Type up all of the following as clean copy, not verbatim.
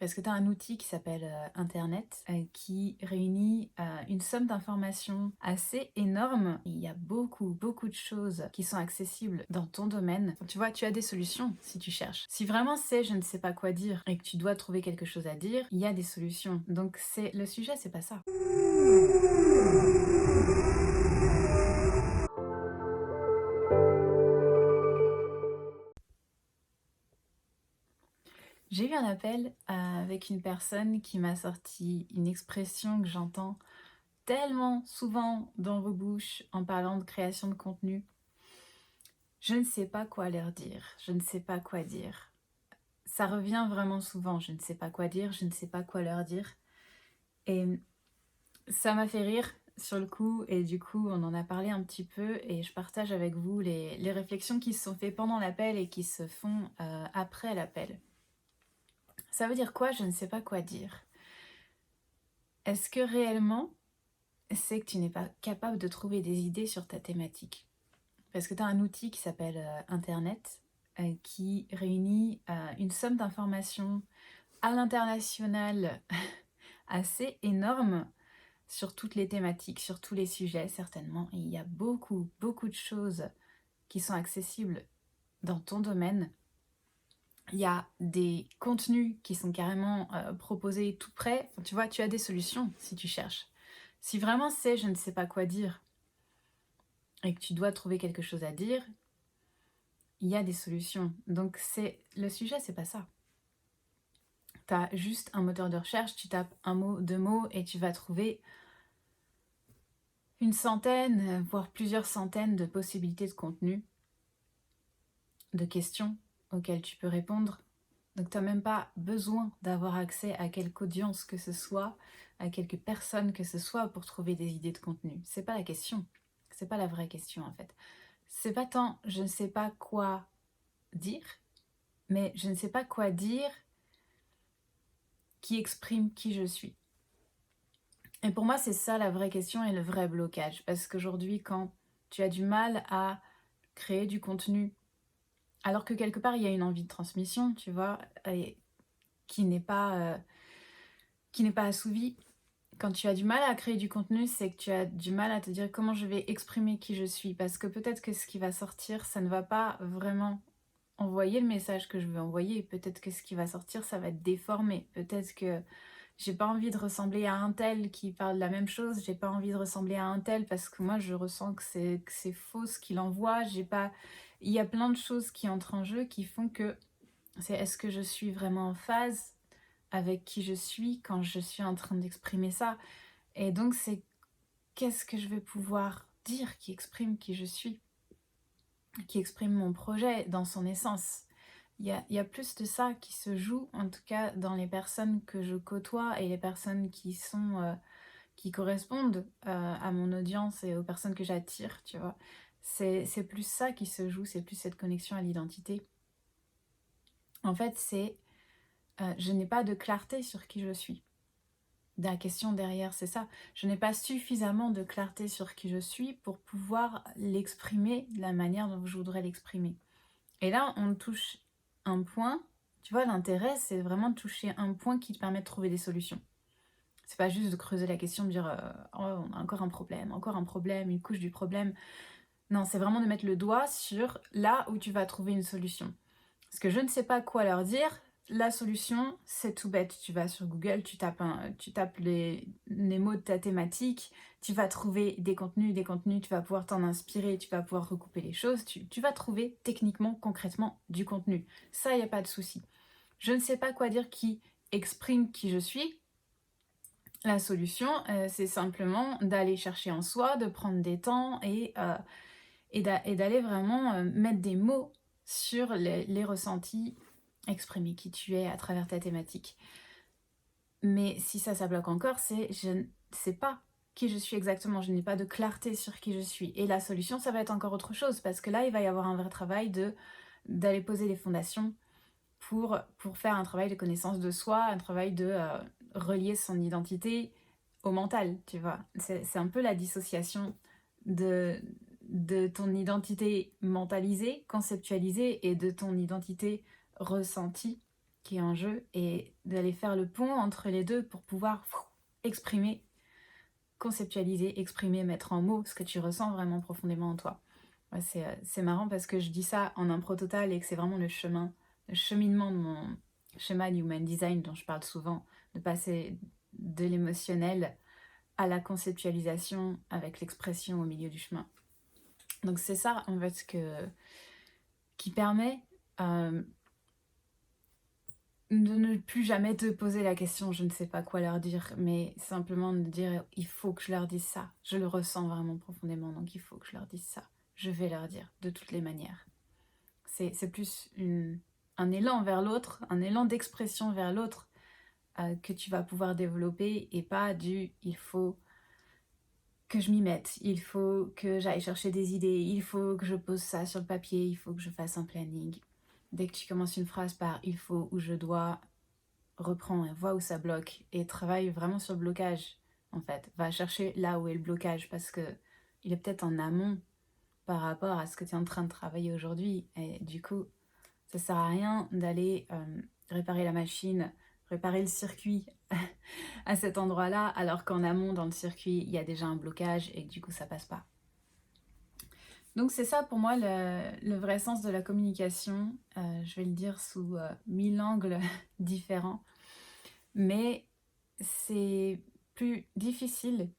Parce que tu as un outil qui s'appelle Internet, qui réunit une somme d'informations assez énorme. Il y a beaucoup, beaucoup de choses qui sont accessibles dans ton domaine. Tu vois, tu as des solutions si tu cherches. Si vraiment c'est je ne sais pas quoi dire et que tu dois trouver quelque chose à dire, il y a des solutions. Donc c'est le sujet, c'est pas ça. J'ai eu un appel avec une personne qui m'a sorti une expression que j'entends tellement souvent dans vos bouches en parlant de création de contenu. Je ne sais pas quoi leur dire, je ne sais pas quoi dire. Ça revient vraiment souvent, je ne sais pas quoi dire, je ne sais pas quoi leur dire. Et ça m'a fait rire sur le coup, et du coup on en a parlé un petit peu, et je partage avec vous les réflexions qui se sont faites pendant l'appel et qui se font après l'appel. Ça veut dire quoi? Je ne sais pas quoi dire. Est-ce que réellement, c'est que tu n'es pas capable de trouver des idées sur ta thématique? Parce que tu as un outil qui s'appelle Internet, qui réunit une somme d'informations à l'international assez énorme sur toutes les thématiques, sur tous les sujets certainement. Et il y a beaucoup, beaucoup de choses qui sont accessibles dans ton domaine. Il y a des contenus qui sont carrément proposés tout près. Enfin, tu vois, tu as des solutions si tu cherches. Si vraiment c'est je ne sais pas quoi dire et que tu dois trouver quelque chose à dire, il y a des solutions. Donc le sujet, c'est pas ça. Tu as juste un moteur de recherche, tu tapes un mot, deux mots et tu vas trouver une centaine, voire plusieurs centaines de possibilités de contenu, de questions auxquelles tu peux répondre. Donc tu n'as même pas besoin d'avoir accès à quelque audience que ce soit, à quelques personnes que ce soit pour trouver des idées de contenu. C'est pas la question. C'est pas la vraie question en fait. C'est pas tant je ne sais pas quoi dire, mais je ne sais pas quoi dire qui exprime qui je suis. Et pour moi, c'est ça la vraie question et le vrai blocage. Parce qu'aujourd'hui, quand tu as du mal à créer du contenu, alors que quelque part, il y a une envie de transmission, tu vois, et qui n'est pas assouvie. Quand tu as du mal à créer du contenu, c'est que tu as du mal à te dire comment je vais exprimer qui je suis. Parce que peut-être que ce qui va sortir, ça ne va pas vraiment envoyer le message que je veux envoyer. Peut-être que ce qui va sortir, ça va être déformé. Peut-être que j'ai pas envie de ressembler à un tel qui parle de la même chose, j'ai pas envie de ressembler à un tel parce que moi je ressens que c'est faux ce qu'il envoie, j'ai pas... Il y a plein de choses qui entrent en jeu qui font que c'est est-ce que je suis vraiment en phase avec qui je suis quand je suis en train d'exprimer ça? Et donc c'est qu'est-ce que je vais pouvoir dire qui exprime qui je suis, qui exprime mon projet dans son essence. Il y a plus de ça qui se joue, en tout cas dans les personnes que je côtoie et les personnes qui correspondent à mon audience et aux personnes que j'attire, tu vois. C'est plus ça qui se joue, c'est plus cette connexion à l'identité. En fait, je n'ai pas de clarté sur qui je suis. La question derrière, c'est ça. Je n'ai pas suffisamment de clarté sur qui je suis pour pouvoir l'exprimer de la manière dont je voudrais l'exprimer. Et là, on touche un point. Tu vois, l'intérêt, c'est vraiment de toucher un point qui te permet de trouver des solutions. C'est pas juste de creuser la question, de dire oh, on a encore un problème, une couche du problème. Non, c'est vraiment de mettre le doigt sur là où tu vas trouver une solution. Parce que je ne sais pas quoi leur dire, la solution, c'est tout bête. Tu vas sur Google, tu tapes les mots de ta thématique, tu vas trouver des contenus, tu vas pouvoir t'en inspirer, tu vas pouvoir recouper les choses, tu vas trouver techniquement, concrètement, du contenu. Ça, il n'y a pas de souci. Je ne sais pas quoi dire qui exprime qui je suis. La solution, c'est simplement d'aller chercher en soi, de prendre des temps et d'aller vraiment mettre des mots sur les ressentis, exprimer qui tu es à travers ta thématique. Mais si ça bloque encore, c'est je ne sais pas qui je suis exactement, je n'ai pas de clarté sur qui je suis. Et la solution, ça va être encore autre chose, parce que là, il va y avoir un vrai travail d'aller poser les fondations pour faire un travail de connaissance de soi, un travail de relier son identité au mental, tu vois. C'est un peu la dissociation de ton identité mentalisée, conceptualisée, et de ton identité ressentie, qui est en jeu et d'aller faire le pont entre les deux pour pouvoir exprimer, conceptualiser, exprimer, mettre en mots ce que tu ressens vraiment profondément en toi. Ouais, c'est marrant parce que je dis ça en impro total et que c'est vraiment le cheminement de mon schéma du Human Design dont je parle souvent, de passer de l'émotionnel à la conceptualisation avec l'expression au milieu du chemin. Donc c'est ça en fait qui permet de ne plus jamais te poser la question je ne sais pas quoi leur dire, mais simplement de dire il faut que je leur dise ça, je le ressens vraiment profondément, donc il faut que je leur dise ça, je vais leur dire de toutes les manières. C'est plus un élan vers l'autre, un élan d'expression vers l'autre que tu vas pouvoir développer et pas du il faut que je m'y mette, il faut que j'aille chercher des idées, il faut que je pose ça sur le papier, il faut que je fasse un planning. Dès que tu commences une phrase par il faut ou je dois, reprends et vois où ça bloque et travaille vraiment sur le blocage en fait. Va chercher là où est le blocage parce que il est peut-être en amont par rapport à ce que tu es en train de travailler aujourd'hui et du coup ça sert à rien d'aller réparer la machine, réparer le circuit à cet endroit-là, alors qu'en amont, dans le circuit, il y a déjà un blocage et que du coup, ça passe pas. Donc c'est ça pour moi le vrai sens de la communication. Je vais le dire sous 1000 angles différents. Mais c'est plus difficile,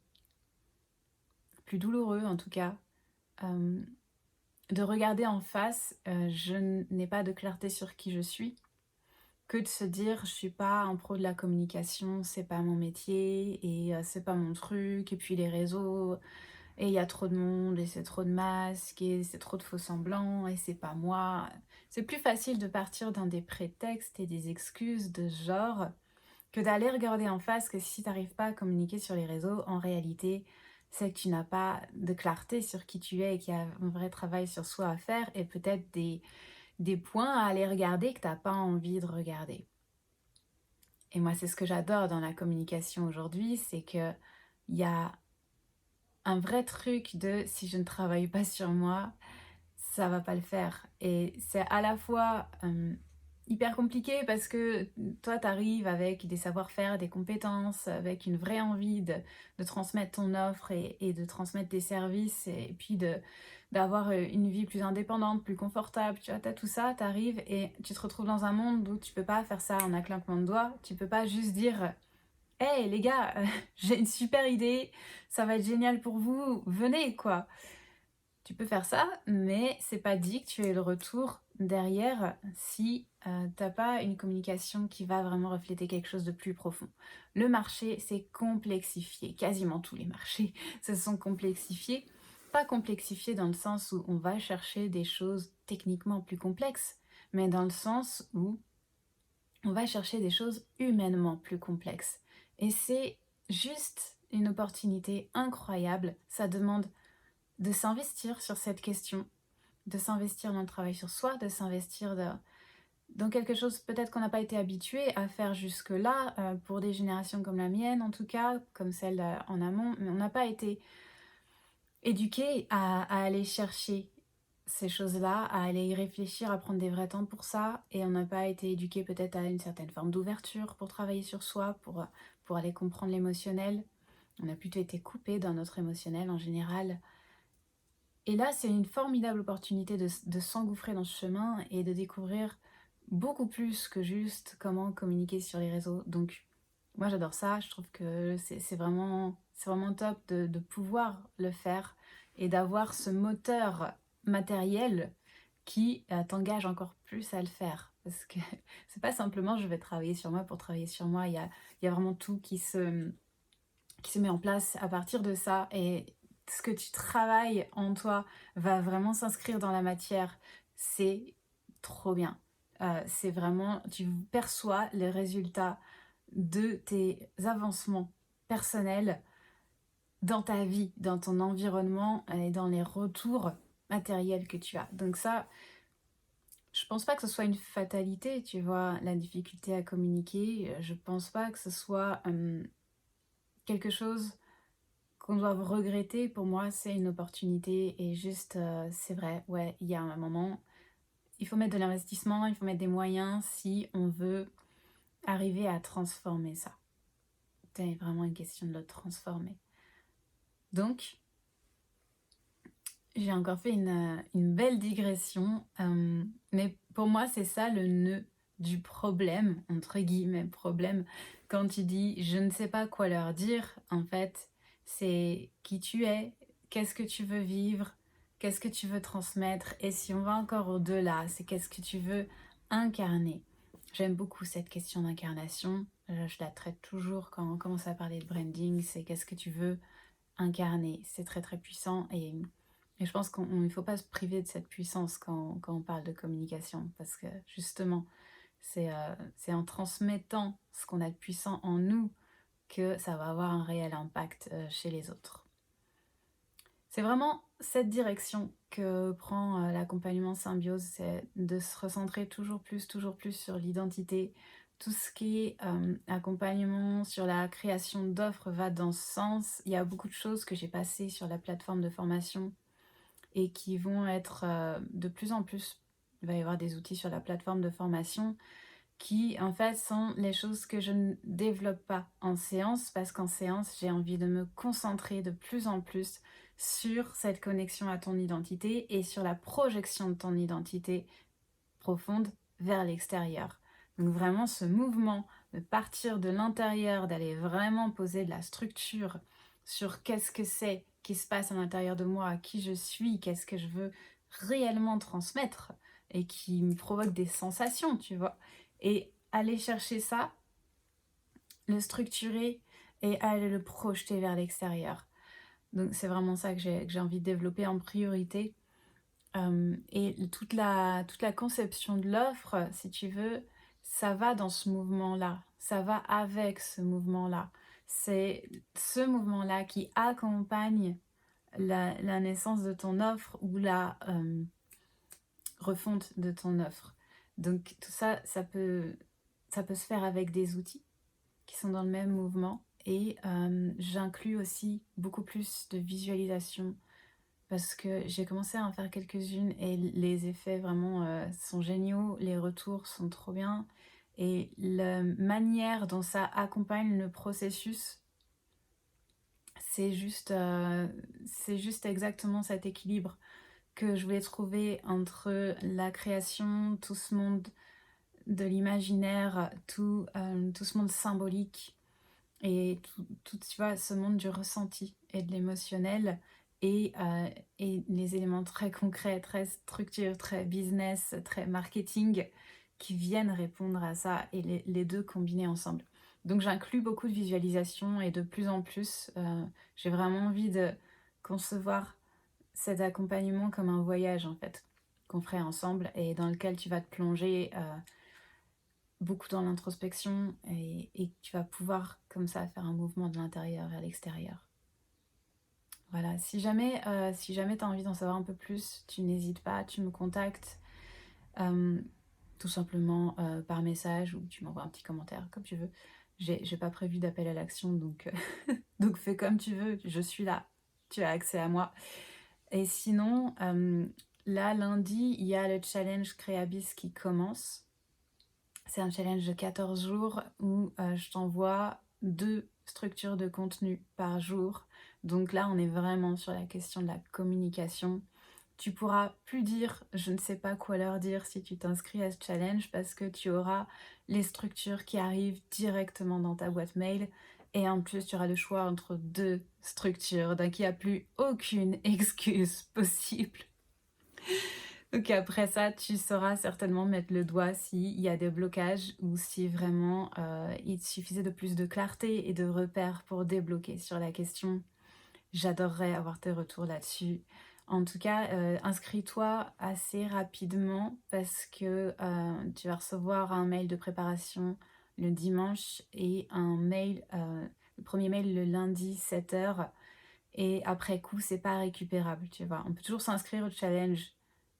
plus douloureux en tout cas, de regarder en face, je n'ai pas de clarté sur qui je suis, que de se dire je suis pas un pro de la communication, c'est pas mon métier et c'est pas mon truc, et puis les réseaux, et il y a trop de monde, et c'est trop de masques, et c'est trop de faux semblants, et c'est pas moi. C'est plus facile de partir dans des prétextes et des excuses de ce genre que d'aller regarder en face que si t'arrives pas à communiquer sur les réseaux, en réalité, c'est que tu n'as pas de clarté sur qui tu es et qu'il y a un vrai travail sur soi à faire et peut-être des points à aller regarder que t'as pas envie de regarder. Et moi, c'est ce que j'adore dans la communication aujourd'hui, c'est que il y a un vrai truc de si je ne travaille pas sur moi, ça va pas le faire. Et c'est à la fois hyper compliqué parce que toi, t'arrives avec des savoir-faire, des compétences, avec une vraie envie de transmettre ton offre et de transmettre tes services et puis d'avoir une vie plus indépendante, plus confortable. Tu vois, t'as tout ça, t'arrives et tu te retrouves dans un monde où tu peux pas faire ça en un claquement de doigts. Tu peux pas juste dire hey les gars, j'ai une super idée, ça va être génial pour vous, venez quoi. Tu peux faire ça, mais c'est pas dit que tu aies le retour derrière si t'as pas une communication qui va vraiment refléter quelque chose de plus profond. Le marché s'est complexifié, quasiment tous les marchés se sont complexifiés. Pas complexifiés dans le sens où on va chercher des choses techniquement plus complexes, mais dans le sens où on va chercher des choses humainement plus complexes. Et c'est juste une opportunité incroyable. Ça demande de s'investir sur cette question, de s'investir dans le travail sur soi, de s'investir dans quelque chose peut-être qu'on n'a pas été habitué à faire jusque-là, pour des générations comme la mienne en tout cas, comme celle en amont, mais on n'a pas été éduqué à aller chercher ces choses-là, à aller y réfléchir, à prendre des vrais temps pour ça, et on n'a pas été éduqué peut-être à une certaine forme d'ouverture pour travailler sur soi, pour aller comprendre l'émotionnel. On a plutôt été coupé dans notre émotionnel en général. Et là, c'est une formidable opportunité de s'engouffrer dans ce chemin et de découvrir beaucoup plus que juste comment communiquer sur les réseaux. Donc, moi, j'adore ça. Je trouve que c'est vraiment top de pouvoir le faire et d'avoir ce moteur matériel qui t'engage encore plus à le faire. Parce que c'est pas simplement je vais travailler sur moi pour travailler sur moi. Il y a vraiment tout qui se met en place à partir de ça. Et ce que tu travailles en toi va vraiment s'inscrire dans la matière. C'est trop bien. C'est vraiment, tu perçois les résultats de tes avancements personnels dans ta vie, dans ton environnement et dans les retours matériels que tu as. Donc ça, je pense pas que ce soit une fatalité, tu vois, la difficulté à communiquer. Je pense pas que ce soit quelque chose qu'on doit regretter. Pour moi, c'est une opportunité et juste, c'est vrai, ouais, il y a un moment, il faut mettre de l'investissement, il faut mettre des moyens si on veut arriver à transformer ça. C'est vraiment une question de le transformer. Donc, j'ai encore fait une belle digression, mais pour moi, c'est ça le nœud du problème, entre guillemets, problème. Quand tu dis « je ne sais pas quoi leur dire », en fait, c'est qui tu es, qu'est-ce que tu veux vivre, qu'est-ce que tu veux transmettre, et si on va encore au-delà, c'est qu'est-ce que tu veux incarner. J'aime beaucoup cette question d'incarnation, je la traite toujours quand on commence à parler de branding, c'est qu'est-ce que tu veux incarner. C'est très très puissant et je pense qu'il ne faut pas se priver de cette puissance quand on parle de communication parce que justement, c'est en transmettant ce qu'on a de puissant en nous que ça va avoir un réel impact chez les autres. C'est vraiment cette direction que prend l'accompagnement symbiose, c'est de se recentrer toujours plus sur l'identité. Tout ce qui est accompagnement sur la création d'offres va dans ce sens. Il y a beaucoup de choses que j'ai passées sur la plateforme de formation et qui vont être de plus en plus, il va y avoir des outils sur la plateforme de formation qui en fait sont les choses que je ne développe pas en séance parce qu'en séance j'ai envie de me concentrer de plus en plus sur cette connexion à ton identité et sur la projection de ton identité profonde vers l'extérieur. Donc vraiment ce mouvement de partir de l'intérieur, d'aller vraiment poser de la structure sur qu'est-ce que c'est qui se passe à l'intérieur de moi, qui je suis, qu'est-ce que je veux réellement transmettre et qui me provoque des sensations, tu vois. Et aller chercher ça, le structurer et aller le projeter vers l'extérieur. Donc c'est vraiment ça que j'ai envie de développer en priorité. Et toute la conception de l'offre, si tu veux, ça va dans ce mouvement-là. Ça va avec ce mouvement-là. C'est ce mouvement-là qui accompagne la naissance de ton offre ou la refonte de ton offre. Donc tout ça, ça peut se faire avec des outils qui sont dans le même mouvement. Et j'inclus aussi beaucoup plus de visualisation parce que j'ai commencé à en faire quelques-unes et les effets vraiment sont géniaux, les retours sont trop bien et la manière dont ça accompagne le processus, c'est juste exactement cet équilibre que je voulais trouver entre la création, tout ce monde de l'imaginaire, tout ce monde symbolique et tout tu vois, ce monde du ressenti et de l'émotionnel et les éléments très concrets, très structure, très business, très marketing qui viennent répondre à ça et les deux combinés ensemble. Donc j'inclus beaucoup de visualisation et de plus en plus, j'ai vraiment envie de concevoir cet accompagnement comme un voyage en fait, qu'on ferait ensemble et dans lequel tu vas te plonger beaucoup dans l'introspection et tu vas pouvoir comme ça faire un mouvement de l'intérieur vers l'extérieur. Voilà, si jamais tu as envie d'en savoir un peu plus, tu n'hésites pas, tu me contactes tout simplement par message ou tu m'envoies un petit commentaire, comme tu veux. J'ai pas prévu d'appel à l'action, donc, donc fais comme tu veux, je suis là, tu as accès à moi. Et sinon, là, lundi, il y a le challenge Créabis qui commence. C'est un challenge de 14 jours où je t'envoie 2 structures de contenu par jour. Donc là, on est vraiment sur la question de la communication. Tu pourras plus dire « je ne sais pas quoi leur dire » si tu t'inscris à ce challenge parce que tu auras les structures qui arrivent directement dans ta boîte mail. Et en plus, tu auras le choix entre 2 structures. Donc il n'y a plus aucune excuse possible. Donc après ça, tu sauras certainement mettre le doigt s'il y a des blocages ou si vraiment il te suffisait de plus de clarté et de repères pour débloquer sur la question. J'adorerais avoir tes retours là-dessus. En tout cas, inscris-toi assez rapidement parce que tu vas recevoir un mail de préparation le dimanche et un mail, le premier mail le lundi 7h. Et après coup, c'est pas récupérable, tu vois. On peut toujours s'inscrire au challenge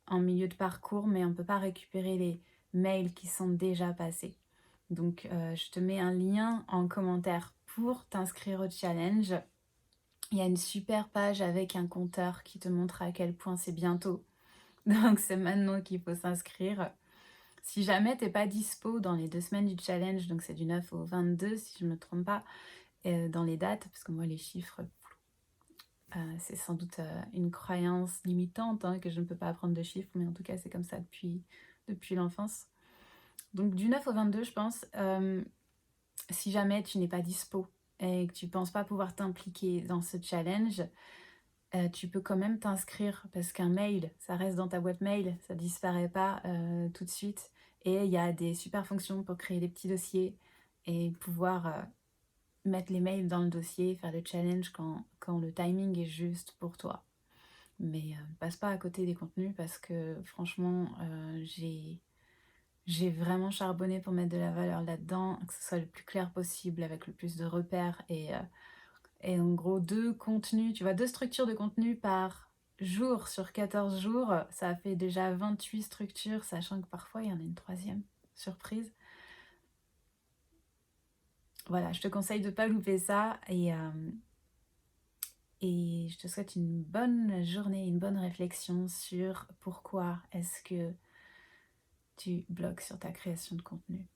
en milieu de parcours, mais on ne peut pas récupérer les mails qui sont déjà passés. Donc, je te mets un lien en commentaire pour t'inscrire au challenge. Il y a une super page avec un compteur qui te montre à quel point c'est bientôt. Donc c'est maintenant qu'il faut s'inscrire. Si jamais t'es pas dispo dans les 2 semaines du challenge, donc c'est du 9 au 22 si je me trompe pas, dans les dates, parce que moi les chiffres, c'est sans doute une croyance limitante, hein, que je ne peux pas apprendre de chiffres, mais en tout cas c'est comme ça depuis l'enfance. Donc du 9 au 22 je pense, si jamais tu n'es pas dispo et que tu penses pas pouvoir t'impliquer dans ce challenge, tu peux quand même t'inscrire parce qu'un mail, ça reste dans ta boîte mail, ça disparaît pas tout de suite. Et il y a des super fonctions pour créer des petits dossiers et pouvoir mettre les mails dans le dossier, faire le challenge quand le timing est juste pour toi. Mais passe pas à côté des contenus parce que franchement, j'ai vraiment charbonné pour mettre de la valeur là-dedans, que ce soit le plus clair possible avec le plus de repères et en gros 2 contenus, tu vois, 2 structures de contenu par jour sur 14 jours, ça fait déjà 28 structures, sachant que parfois il y en a une troisième surprise. Voilà, je te conseille de ne pas louper ça et je te souhaite une bonne journée, une bonne réflexion sur pourquoi est-ce que tu bloques sur ta création de contenu.